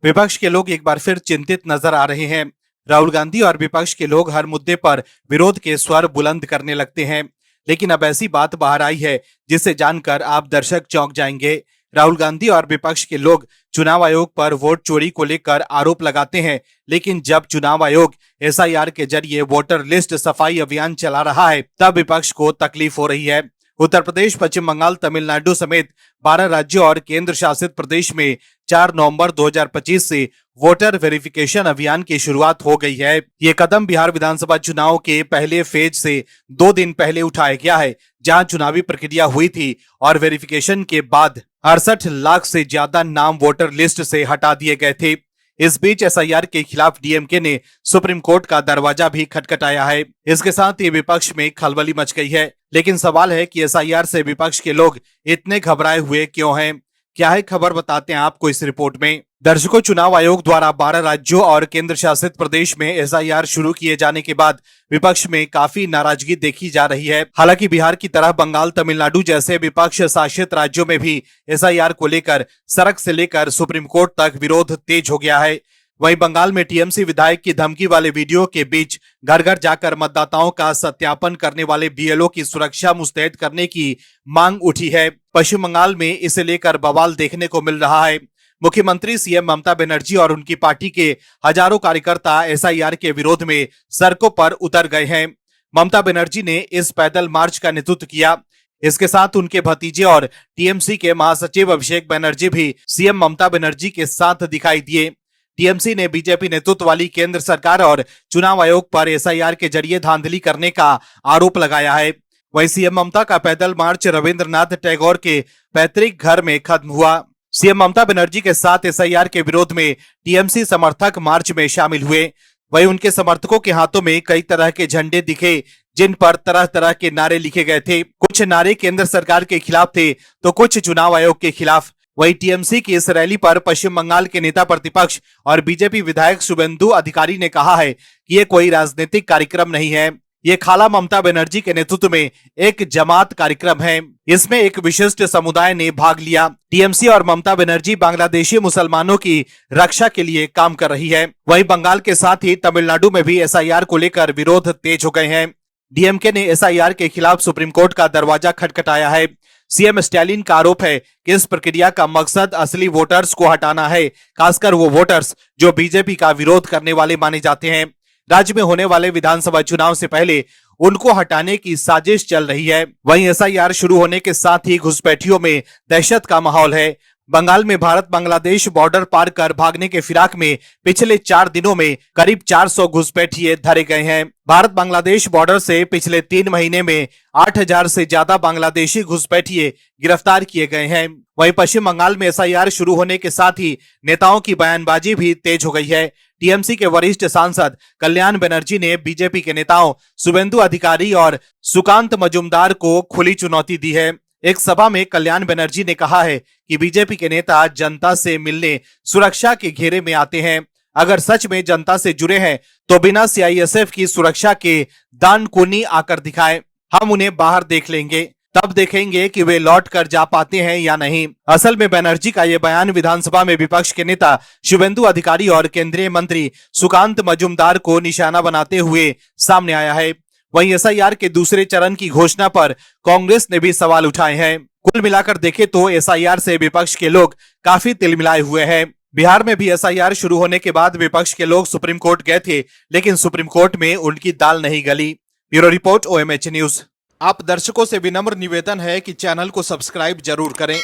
विपक्ष के लोग एक बार फिर चिंतित नजर आ रहे हैं। राहुल गांधी और विपक्ष के लोग हर मुद्दे पर विरोध के स्वर बुलंद करने लगते हैं। लेकिन अब ऐसी बात बाहर आई है जिसे जानकर आप दर्शक चौंक जाएंगे। राहुल गांधी और विपक्ष के लोग चुनाव आयोग पर वोट चोरी को लेकर आरोप लगाते हैं, लेकिन जब चुनाव आयोग एसआईआर के जरिए वोटर लिस्ट सफाई अभियान चला रहा है तब विपक्ष को तकलीफ हो रही है। उत्तर प्रदेश, पश्चिम बंगाल, तमिलनाडु समेत 12 राज्यों और केंद्र शासित प्रदेश में 4 नवंबर 2025 से वोटर वेरिफिकेशन अभियान की शुरुआत हो गई है। ये कदम बिहार विधानसभा चुनाव के पहले फेज से 2 दिन पहले उठाया गया है, जहां चुनावी प्रक्रिया हुई थी और वेरिफिकेशन के बाद 68 लाख से ज्यादा नाम वोटर लिस्ट से हटा दिए गए थे। इस बीच एसआईआर के खिलाफ डीएमके ने सुप्रीम कोर्ट का दरवाजा भी खटखटाया है। इसके साथ ही विपक्ष में खलबली मच गई है। लेकिन सवाल है कि एसआईआर से विपक्ष के लोग इतने घबराए हुए क्यों हैं? क्या है खबर, बताते हैं आपको इस रिपोर्ट में। दर्शकों, चुनाव आयोग द्वारा 12 राज्यों और केंद्र शासित प्रदेश में एसआईआर शुरू किए जाने के बाद विपक्ष में काफी नाराजगी देखी जा रही है। हालांकि बिहार की तरह बंगाल, तमिलनाडु जैसे विपक्ष शासित राज्यों में भी एसआईआर को लेकर सड़क से लेकर सुप्रीम कोर्ट तक विरोध तेज हो गया है। वहीं बंगाल में टीएमसी विधायक की धमकी वाले वीडियो के बीच घर घर जाकर मतदाताओं का सत्यापन करने वाले बीएलओ की सुरक्षा मुस्तैद करने की मांग उठी है। पश्चिम बंगाल में इसे लेकर बवाल देखने को मिल रहा है। मुख्यमंत्री सीएम ममता बनर्जी और उनकी पार्टी के हजारों कार्यकर्ता एसआईआर के विरोध में सड़कों पर उतर गए हैं। ममता बनर्जी ने इस पैदल मार्च का नेतृत्व किया। इसके साथ उनके भतीजे और टीएमसी के महासचिव अभिषेक बनर्जी भी सीएम ममता बनर्जी के साथ दिखाई दिए। टीएमसी ने बीजेपी नेतृत्व वाली केंद्र सरकार और चुनाव आयोग पर एसआईआर के जरिए धांधली करने का आरोप लगाया है। वहीं सीएम ममता का पैदल मार्च रविंद्रनाथ टैगोर के पैतृक घर में खत्म हुआ। सीएम ममता बनर्जी के साथ एसआईआर के विरोध में टीएमसी समर्थक मार्च में शामिल हुए। वहीं उनके समर्थकों के हाथों में कई तरह के झंडे दिखे, जिन पर तरह तरह के नारे लिखे गए थे। कुछ नारे केंद्र सरकार के खिलाफ थे तो कुछ चुनाव आयोग के खिलाफ। वहीं टीएमसी की इस रैली पर पश्चिम बंगाल के नेता प्रतिपक्ष और बीजेपी विधायक शुभेंदु अधिकारी ने कहा है कि ये कोई राजनीतिक कार्यक्रम नहीं है, ये खाला ममता बनर्जी के नेतृत्व में एक जमात कार्यक्रम है। इसमें एक विशिष्ट समुदाय ने भाग लिया। टीएमसी और ममता बनर्जी बांग्लादेशी मुसलमानों की रक्षा के लिए काम कर रही है। वहीं बंगाल के साथ ही तमिलनाडु में भी एसआईआर को लेकर विरोध तेज हो गए हैं। डीएमके ने एसआईआर के खिलाफ सुप्रीम कोर्ट का दरवाजा खटखटाया है। सीएम स्टालिन का आरोप है कि इस प्रक्रिया का मकसद असली वोटर्स को हटाना है, खासकर वो वोटर्स जो बीजेपी का विरोध करने वाले माने जाते हैं। राज्य में होने वाले विधानसभा चुनाव से पहले उनको हटाने की साजिश चल रही है। वहीं एसआईआर शुरू होने के साथ ही घुसपैठियों में दहशत का माहौल है। बंगाल में भारत बांग्लादेश बॉर्डर पार कर भागने के फिराक में पिछले 4 दिनों में करीब 400 घुसपैठिए धरे गए हैं। भारत बांग्लादेश बॉर्डर से पिछले 3 महीने में 8000 से ज्यादा बांग्लादेशी घुसपैठिए गिरफ्तार किए गए हैं। वहीं पश्चिम बंगाल में एसआईआर शुरू होने के साथ ही नेताओं की बयानबाजी भी तेज हो गई है। टीएमसी के वरिष्ठ सांसद कल्याण बनर्जी ने बीजेपी के नेताओं शुभेंदु अधिकारी और सुकांत मजूमदार को खुली चुनौती दी है। एक सभा में कल्याण बनर्जी ने कहा है कि बीजेपी के नेता जनता से मिलने सुरक्षा के घेरे में आते हैं। अगर सच में जनता से जुड़े हैं तो बिना सीआईएसएफ की सुरक्षा के दान कुनी आकर दिखाएं, हम उन्हें बाहर देख लेंगे, तब देखेंगे कि वे लौट कर जा पाते हैं या नहीं। असल में बनर्जी का यह बयान विधानसभा में विपक्ष के नेता शुभेंदु अधिकारी और केंद्रीय मंत्री सुकांत मजूमदार को निशाना बनाते हुए सामने आया है। वहीं एसआईआर के दूसरे चरण की घोषणा पर कांग्रेस ने भी सवाल उठाए हैं। कुल मिलाकर देखें तो एसआईआर से विपक्ष के लोग काफी तिलमिलाए हुए हैं। बिहार में भी एसआईआर शुरू होने के बाद विपक्ष के लोग सुप्रीम कोर्ट गए थे, लेकिन सुप्रीम कोर्ट में उनकी दाल नहीं गली। Bureau report, OMH news. आप दर्शकों से विनम्र निवेदन है कि चैनल को सब्सक्राइब जरूर करें